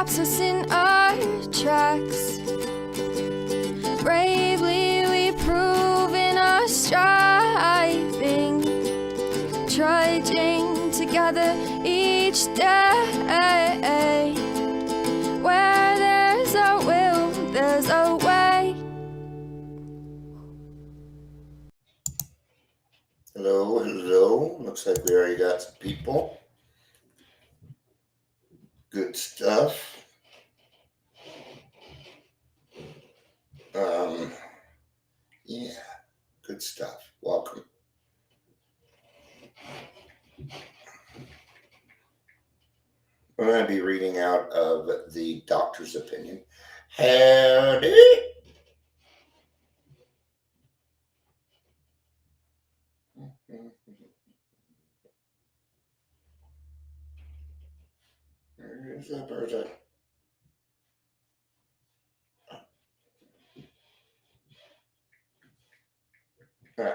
stops us in our tracks. Bravely we prove in our striving, trudging together each day. Where there's a will, there's a way. Hello. Looks like we already got some people. Good stuff. Yeah, good stuff. Welcome. We're going to be reading out of the doctor's opinion. Howdy. Where's that person? All right.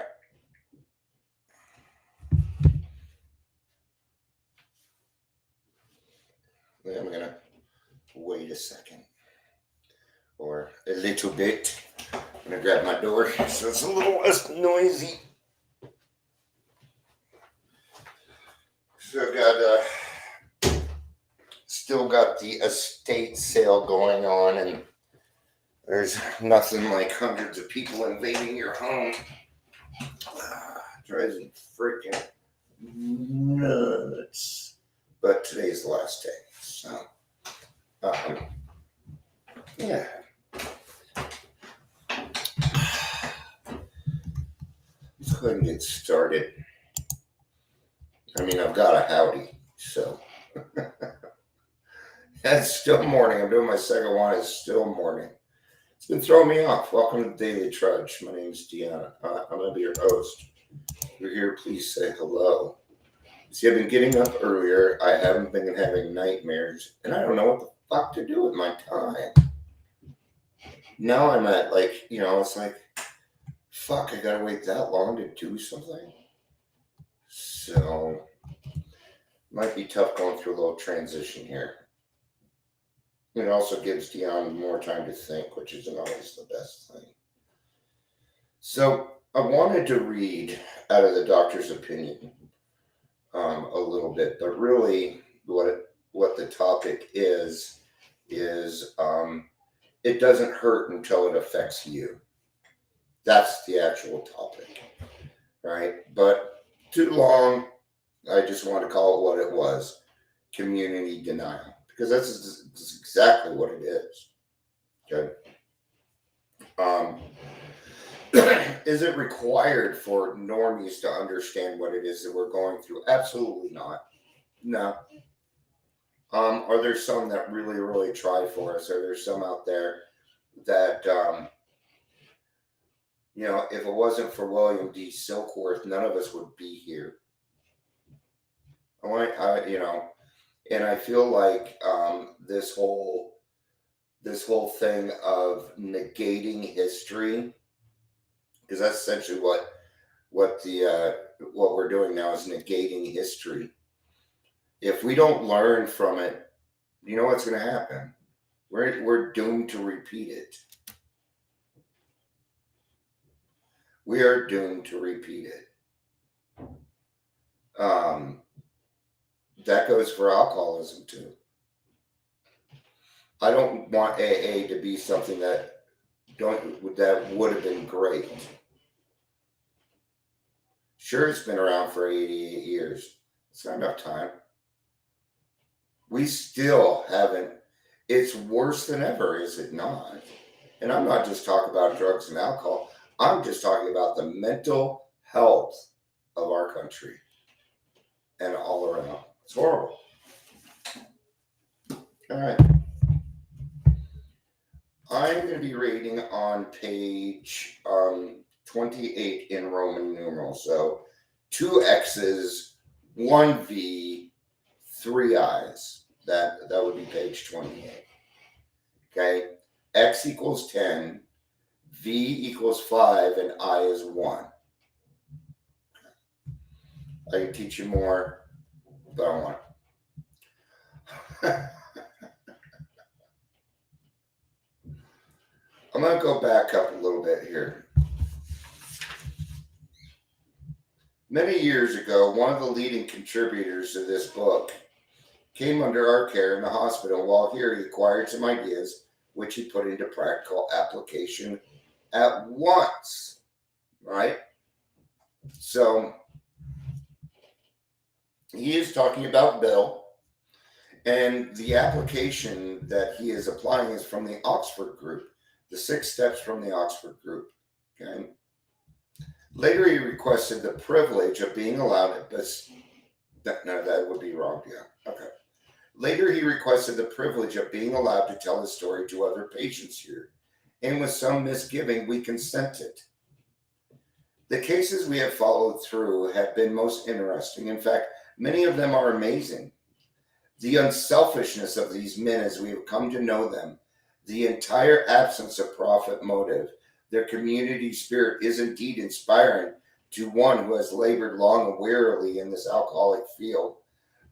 I'm going to wait a second or a little bit. I'm going to grab my door so it's a little less noisy. So still got the estate sale going on, and there's nothing like hundreds of people invading your home. Drives me freaking nuts. But today's the last day, so yeah. Let's go ahead and get started. I mean, I've got a howdy, so it's still morning. I'm doing my second one. It's still morning. It's been throwing me off. Welcome to Daily Trudge. My name's Deanna. I'm going to be your host. If you're here, please say hello. See, I've been getting up earlier. I haven't been having nightmares, and I don't know what the fuck to do with my time. Now I'm at it's like, fuck, I gotta wait that long to do something. So, might be tough going through a little transition here. It also gives Dion more time to think, which isn't always the best thing. So, I wanted to read out of the doctor's opinion a little bit, but really what the topic is it doesn't hurt until it affects you. That's the actual topic, right? But too long, I just want to call it what it was: community denial, because that's exactly what it is. Okay. Is it required for normies to understand what it is that we're going through? Absolutely not. No. Are there some that really, really try for us? Are there some out there that, if it wasn't for William D. Silkworth, none of us would be here? And I feel like this whole thing of negating history, because that's essentially what we're doing now is negating history. If we don't learn from it, you know what's going to happen? We're doomed to repeat it. We are doomed to repeat it. That goes for alcoholism too. I don't want AA to be something that would have been great. Sure, it's been around for 88 years. It's not enough time. We still haven't. It's worse than ever, is it not? And I'm not just talking about drugs and alcohol. I'm just talking about the mental health of our country and all around. It's horrible. All right. I'm going to be reading on page 28 in Roman numerals. So 2 X's, 1 V, 3 I's. That would be page 28. Okay. X equals 10, V equals 5, and I is 1. I can teach you more, but I don't want to. to go back up a little bit here. Many years ago, one of the leading contributors to this book came under our care in the hospital. While here, he acquired some ideas which he put into practical application at once, right? So he is talking about Bill, and the application that he is applying is from the Oxford group, the 6 steps from the Oxford group, okay? Later, he requested the privilege of being allowed to, no, that would be wrong, yeah, okay. Later, he requested the privilege of being allowed to tell his story to other patients here, and with some misgiving, we consented. The cases we have followed through have been most interesting. In fact, many of them are amazing. The unselfishness of these men as we have come to know them, the entire absence of profit motive, their community spirit is indeed inspiring to one who has labored long and wearily in this alcoholic field.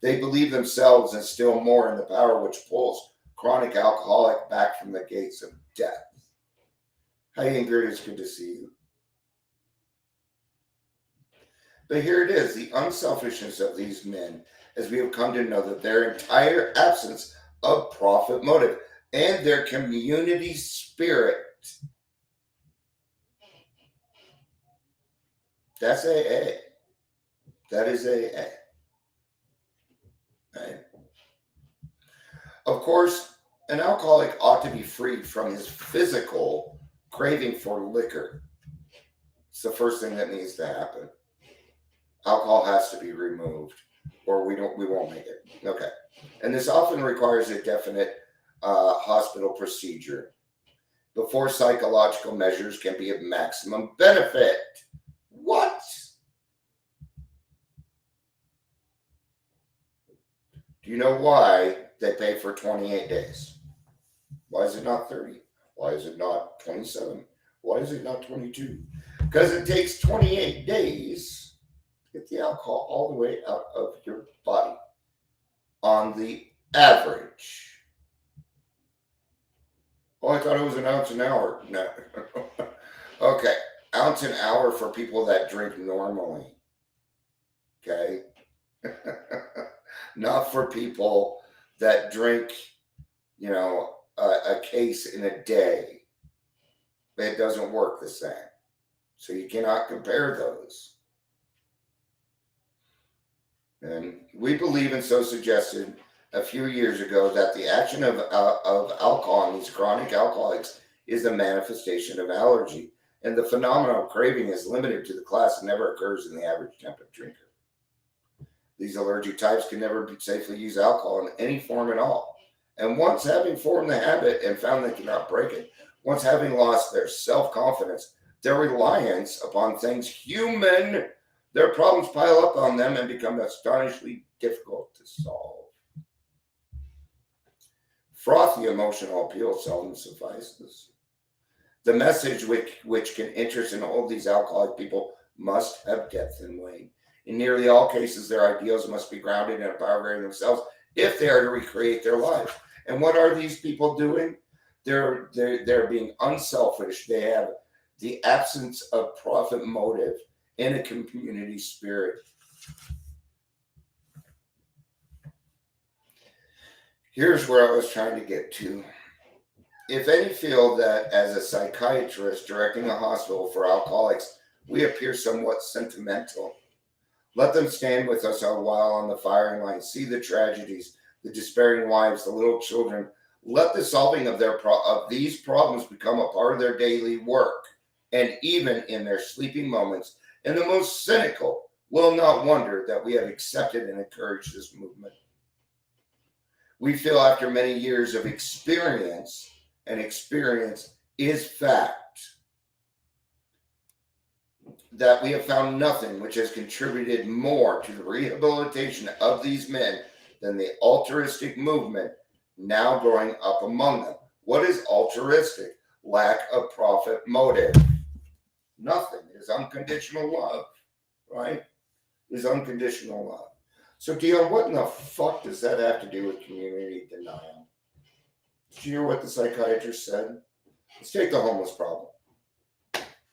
They believe themselves and still more in the power which pulls chronic alcoholic back from the gates of death. Hi, Ingrid, it's good to see you. But here it is, the unselfishness of these men, as we have come to know that their entire absence of profit motive and their community spirit. That's AA. That is AA. Right? Of course, an alcoholic ought to be freed from his physical craving for liquor. It's the first thing that needs to happen. Alcohol has to be removed, or we won't make it. Okay. And this often requires a definite hospital procedure before psychological measures can be of maximum benefit. What? Do you know why they pay for 28 days? Why is it not 30? Why is it not 27? Why is it not 22? Because it takes 28 days to get the alcohol all the way out of your body on the average. Oh, I thought it was an ounce an hour. No. Okay. Ounce an hour for people that drink normally. Okay. Not for people that drink, a case in a day. It doesn't work the same. So you cannot compare those. And we believe, and so suggested a few years ago, that the action of alcohol on these chronic alcoholics is a manifestation of allergy. And the phenomenon of craving is limited to the class and never occurs in the average temperate drinker. These allergic types can never safely use alcohol in any form at all. And once having formed the habit and found they cannot break it, once having lost their self-confidence, their reliance upon things human, their problems pile up on them and become astonishingly difficult to solve. Frothy emotional appeal seldom suffices. The message which can interest and hold these alcoholic people must have depth and weight. In nearly all cases, their ideals must be grounded in a power greater than themselves if they are to recreate their life. And what are these people doing? They're being unselfish. They have the absence of profit motive and a community spirit. Here's where I was trying to get to. If any feel that as a psychiatrist directing a hospital for alcoholics, we appear somewhat sentimental, let them stand with us a while on the firing line, see the tragedies, the despairing wives, the little children. Let the solving of these problems become a part of their daily work. And even in their sleeping moments, and the most cynical will not wonder that we have accepted and encouraged this movement. We feel after many years of experience, and experience is fact, that we have found nothing which has contributed more to the rehabilitation of these men than the altruistic movement now growing up among them. What is altruistic? Lack of profit motive. Nothing. It is unconditional love, right? It is unconditional love. So, Dion, what in the fuck does that have to do with community denial? Did you hear what the psychiatrist said? Let's take the homeless problem.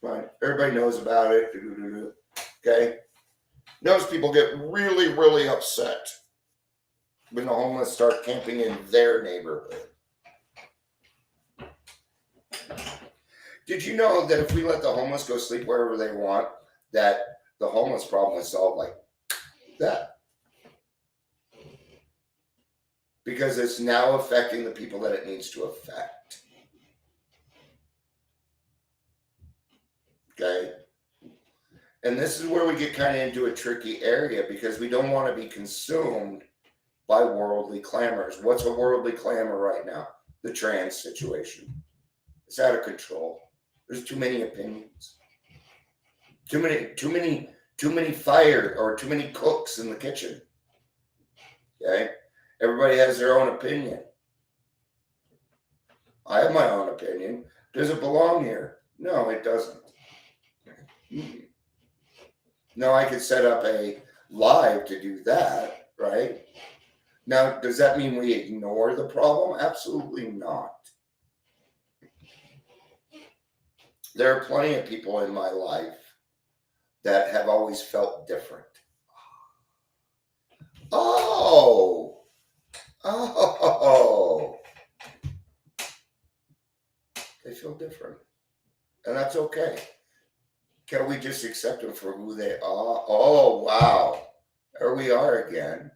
Fine. Everybody knows about it. Okay? Knows people get really, really upset when the homeless start camping in their neighborhood. Did you know that if we let the homeless go sleep wherever they want, that the homeless problem is solved like that? Because it's now affecting the people that it needs to affect. Okay? And this is where we get kind of into a tricky area because we don't want to be consumed by worldly clamors. What's a worldly clamor right now? The trans situation. It's out of control. There's too many opinions. Too many fire or too many cooks in the kitchen. Okay? Everybody has their own opinion. I have my own opinion. Does it belong here? No, it doesn't. No, I could set up a live to do that, right? Now, does that mean we ignore the problem? Absolutely not. There are plenty of people in my life that have always felt different. Oh, they feel different. And that's okay. Can we just accept them for who they are? Oh, wow. There we are again.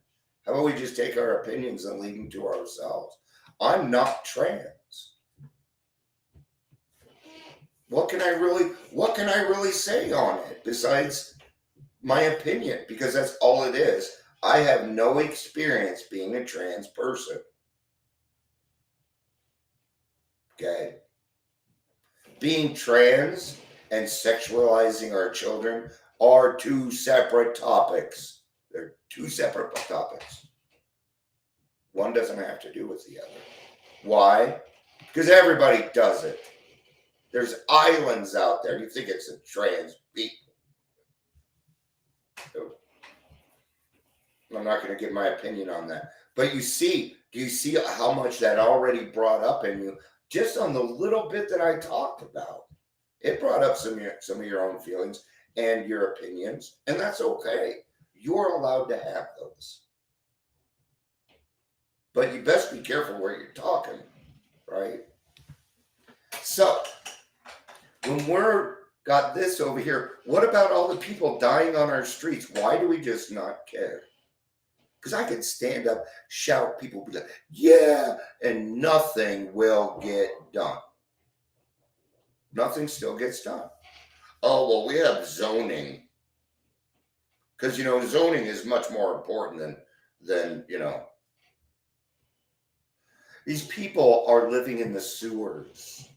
How about we just take our opinions and leave them to ourselves? I'm not trans. What can I really say on it besides my opinion? Because that's all it is. I have no experience being a trans person. Okay? Being trans and sexualizing our children are two separate topics. They're two separate topics. One doesn't have to do with the other. Why? Because everybody does it. There's islands out there. You think it's a trans people. I'm not going to give my opinion on that. But do you see how much that already brought up in you? Just on the little bit that I talked about. It brought up some of your own feelings and your opinions, and that's okay. You're allowed to have those. But you best be careful where you're talking, right? So, when we're got this over here, what about all the people dying on our streets? Why do we just not care? Because I can stand up, shout, people be like, yeah, and nothing will get done. Nothing still gets done. Oh, well, we have zoning. Because, zoning is much more important than these people are living in the sewers.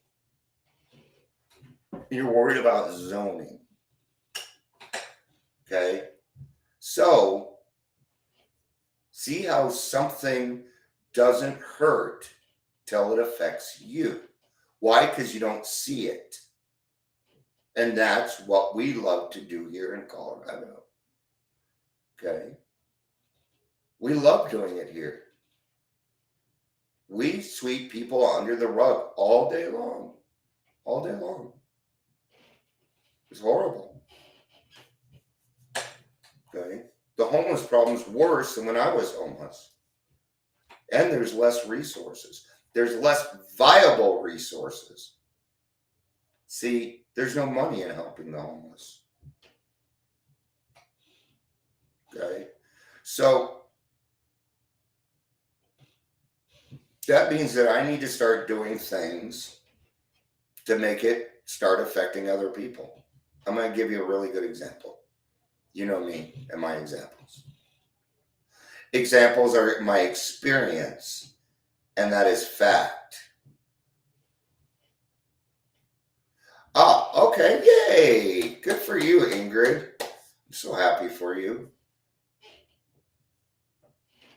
You're worried about zoning. Okay? So, see how something doesn't hurt till it affects you. Why? Because you don't see it. And that's what we love to do here in Colorado. Okay? We love doing it here. We sweep people under the rug all day long. All day long. It's horrible. Okay? The homeless problem's worse than when I was homeless. And there's less resources. There's less viable resources. See, there's no money in helping the homeless. Okay? So, that means that I need to start doing things to make it start affecting other people. I'm going to give you a really good example. You know me and my examples. Examples are my experience, and that is fact. Okay, yay! Good for you, Ingrid. I'm so happy for you.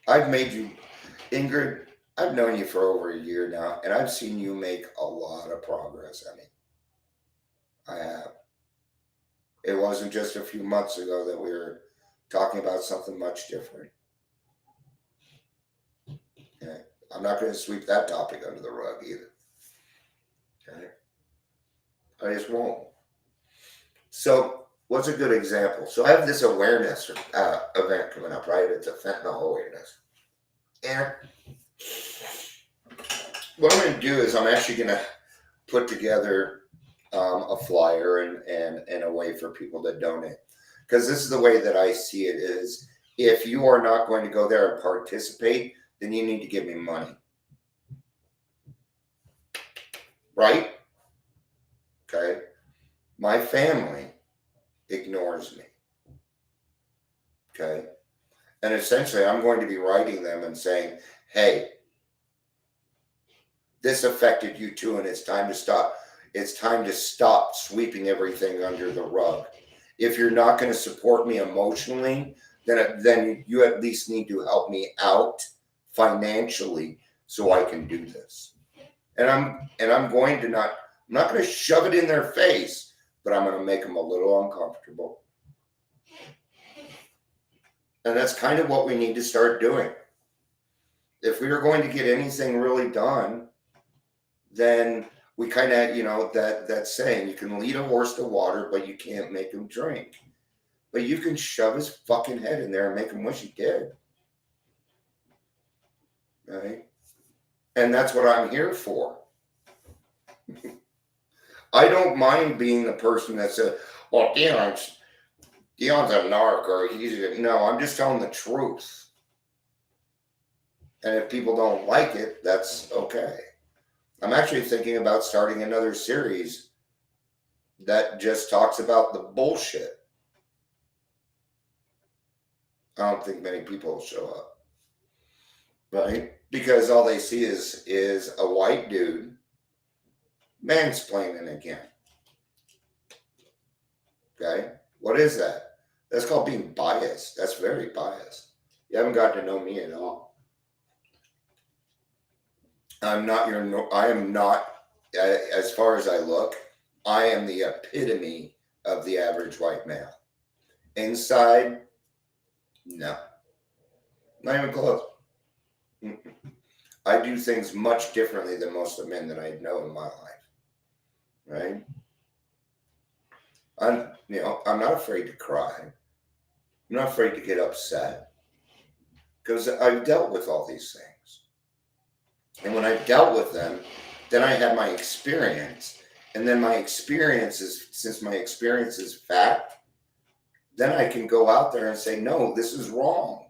Ingrid, I've known you for over a year now, and I've seen you make a lot of progress, honey. I have. It wasn't just a few months ago that we were talking about something much different. Okay. I'm not going to sweep that topic under the rug either. Okay. I just won't. So what's a good example? So I have this awareness event coming up, right? It's a fentanyl awareness. And what I'm going to do is I'm actually going to put together a flyer and a way for people to donate. Because this is the way that I see it is, if you are not going to go there and participate, then you need to give me money. Right? Okay. My family ignores me. Okay. And essentially, I'm going to be writing them and saying, hey, this affected you too, and it's time to stop. It's time to stop sweeping everything under the rug. If you're not going to support me emotionally, then you at least need to help me out financially so I can do this. And I'm going to I'm not going to shove it in their face, but I'm going to make them a little uncomfortable. And that's kind of what we need to start doing. If we are going to get anything really done, then we kind of, that saying, you can lead a horse to water, but you can't make him drink. But you can shove his fucking head in there and make him wish he did. Right? And that's what I'm here for. I don't mind being the person that said, well, Dion's a narc, or no, I'm just telling the truth. And if people don't like it, that's okay. I'm actually thinking about starting another series that just talks about the bullshit. I don't think many people will show up. Right? Because all they see is a white dude mansplaining again. Okay? What is that? That's called being biased. That's very biased. You haven't gotten to know me at all. I am not, as far as I look, I am the epitome of the average white male. Inside, no. Not even close. I do things much differently than most of the men that I know in my life. Right? I'm not afraid to cry. I'm not afraid to get upset. Because I've dealt with all these things. And when I've dealt with them, then I have my experience. And then since my experience is fact, then I can go out there and say, no, this is wrong.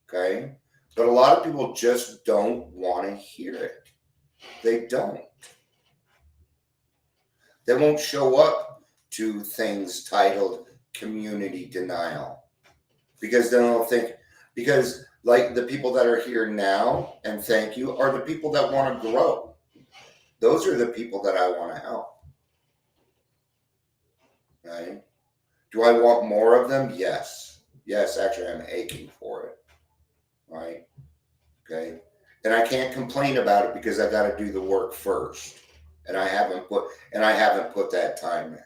Okay? But a lot of people just don't want to hear it. They don't. They won't show up to things titled community denial. Because then they'll think, because like the people that are here now, and thank you, are the people that want to grow. Those are the people that I want to help. Right? Do I want more of them? Yes. Yes, actually, I'm aching for it. Right? Okay? And I can't complain about it because I got to do the work first. And I haven't put that time in.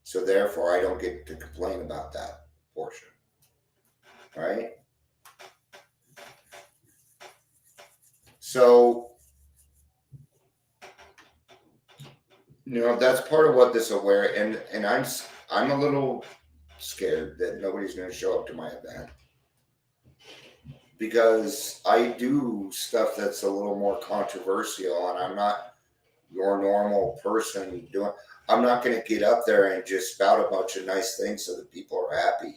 So therefore, I don't get to complain about that portion. Right? So, that's part of what this and I'm a little scared that nobody's going to show up to my event. Because I do stuff that's a little more controversial, and I'm not your normal person doing. I'm not going to get up there and just spout a bunch of nice things so that people are happy.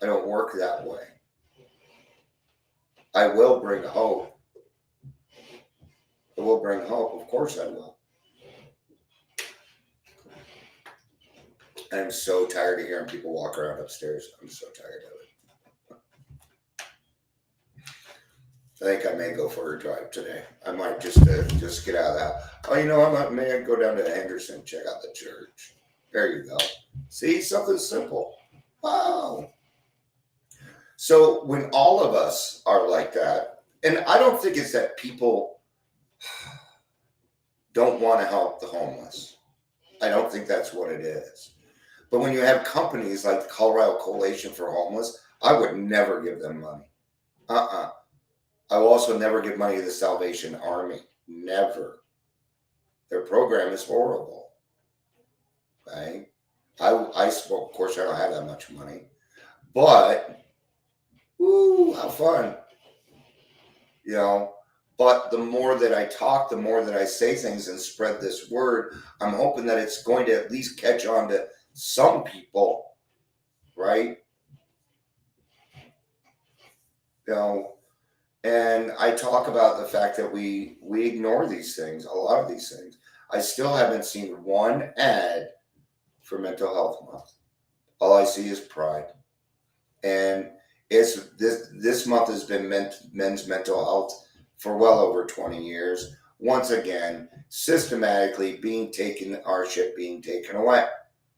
I don't work that way. I will bring hope. I will bring hope. Of course I will. I'm so tired of hearing people walk around upstairs. I'm so tired of it. I think I may go for a drive today. I might just get out of that. Oh, I may go down to Henderson, check out the church. There you go. See, something simple. Wow. So when all of us are like that, and I don't think it's that people don't want to help the homeless. I don't think that's what it is. But when you have companies like the Colorado Coalition for Homeless, I would never give them money. I will also never give money to the Salvation Army. Never. Their program is horrible. Okay? Of course, I don't have that much money. But, woo, how fun. You know, but the more that I talk, the more that I say things and spread this word, I'm hoping that it's going to at least catch on to some people, right? You know, and I talk about the fact that we ignore these things, a lot of these things. I still haven't seen one ad for Mental Health Month. All I see is pride. And it's this month has been men's mental health for well over 20 years. Once again, systematically our shit being taken away.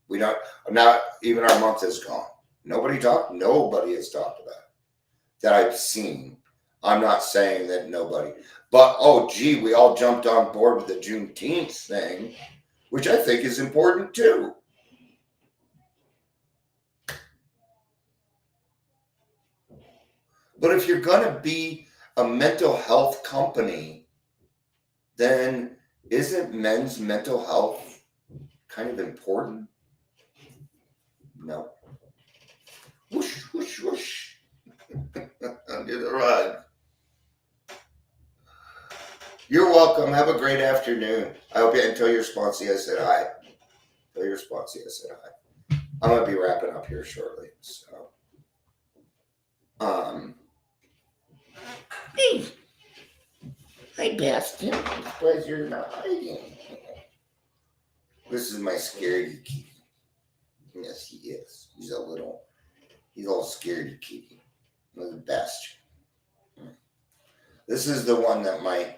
We don't, not even our month is gone. Nobody has talked about it that I've seen. I'm not saying that nobody, but we all jumped on board with the Juneteenth thing, which I think is important too. But if you're going to be a mental health company, then isn't men's mental health kind of important? No. Whoosh, whoosh, whoosh. Under the rug. You're welcome. Have a great afternoon. I hope you tell your sponsee I said hi. Tell your sponsee I said hi. I'm going to be wrapping up here shortly. So, hey. Hi, Bastion. I'm surprised you're not hiding. This is my scaredy kitty. Yes, he is. He's a little scaredy kitty. The Bastion. This is the one that my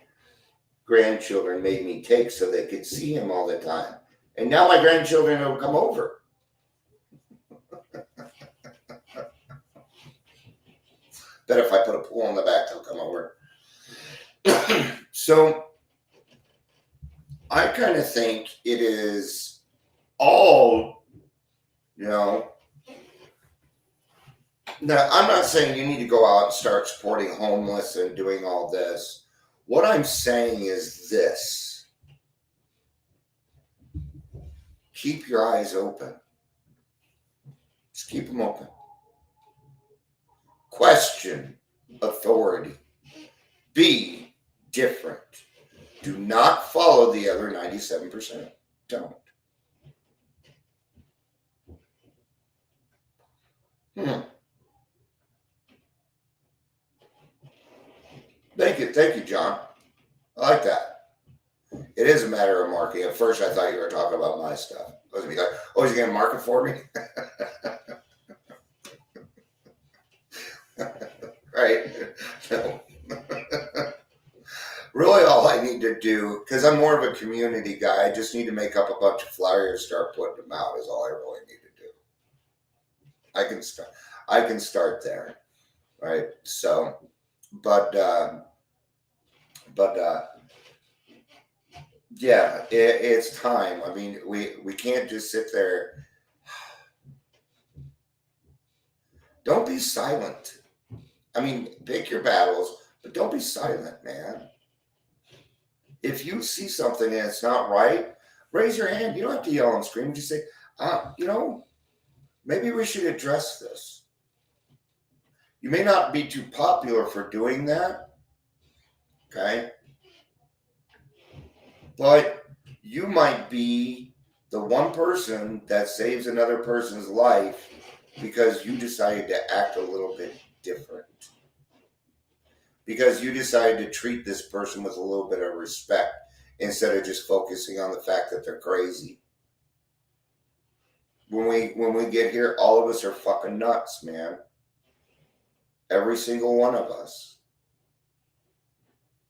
grandchildren made me take so they could see him all the time. And now my grandchildren will come over. Bet if I put a pool in the back, they'll come over. So I kind of think it is all, now I'm not saying you need to go out and start supporting homeless and doing all this. What I'm saying is this: keep your eyes open. Just keep them open. Question authority. Be different. Do not follow the other 97%. Don't. Thank you, John. I like that. It is a matter of marketing. At first, I thought you were talking about my stuff. I was going to be like, oh, is he going to market for me? Right? No. Really, all I need to do, because I'm more of a community guy, I just need to make up a bunch of flyers, start putting them out, is all I really need to do. I can start there, right? So, but yeah, it's time. I mean, we can't just sit there. Don't be silent. I mean, pick your battles, but don't be silent, man. If you see something and it's not right, raise your hand. You don't have to yell and scream. Just say, maybe we should address this. You may not be too popular for doing that, okay? But you might be the one person that saves another person's life because you decided to act a little bit different. Because you decided to treat this person with a little bit of respect instead of just focusing on the fact that they're crazy. When we get here, all of us are fucking nuts, man. Every single one of us.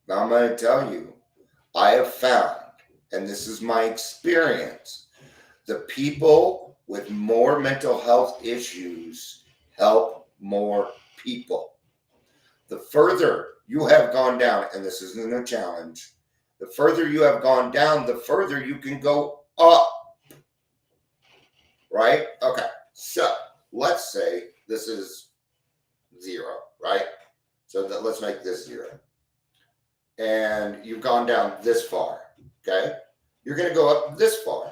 Now I'm going to tell you, I have found, and this is my experience, the people with more mental health issues help more people. The further you have gone down, and this isn't a challenge, the further you have gone down, the further you can go up. Right? Okay. So let's say this is 0, right? So let's make this 0. And you've gone down this far, okay? you're going to go up this far.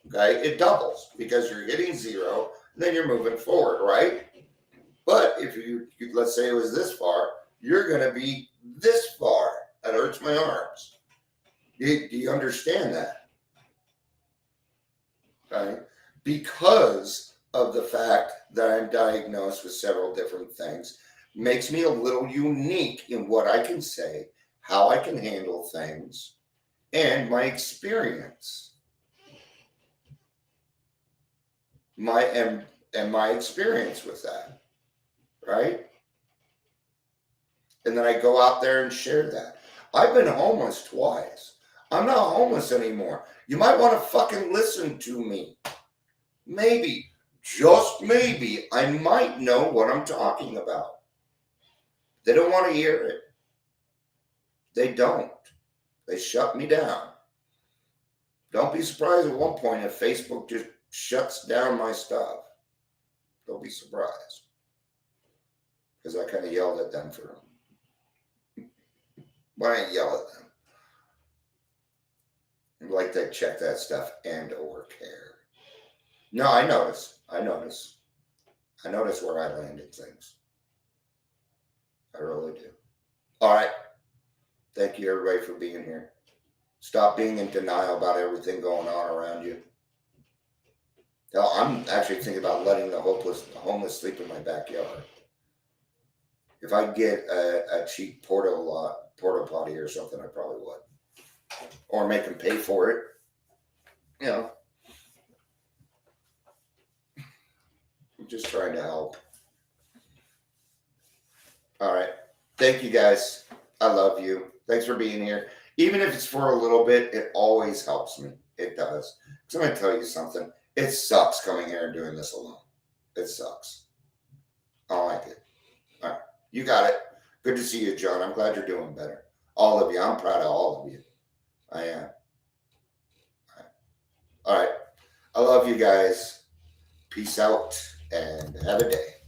Okay, it doubles because you're hitting 0, and then you're moving forward, right? But if you let's say it was this far, you're going to be this far. That hurts my arms. Do you understand that? Right? Because of the fact that I'm diagnosed with several different things, makes me a little unique in what I can say, how I can handle things, and my experience. My experience with that, right? And then I go out there and share that. I've been homeless twice. I'm not homeless anymore. You might want to fucking listen to me. Maybe, just maybe, I might know what I'm talking about. They don't want to hear it. They don't. They shut me down. Don't be surprised at one point if Facebook just shuts down my stuff. Don't be surprised. Because I kind of yelled at them for them. But I didn't yell at them. I'd like to check that stuff and or care. No, I notice. I notice where I land in things. I really do. All right. Thank you, everybody, for being here. Stop being in denial about everything going on around you. Hell, I'm actually thinking about letting the homeless sleep in my backyard. If I get a cheap porta potty or something, I probably would. Or make them pay for it. You know. I'm just trying to help. All right. Thank you, guys. I love you. Thanks for being here. Even if it's for a little bit, it always helps me. It does. Because I'm going to tell you something. It sucks coming here and doing this alone. It sucks. I don't like it. All right. You got it. Good to see you, John. I'm glad you're doing better. All of you. I'm proud of all of you. I am. All right. I love you guys. Peace out and have a day.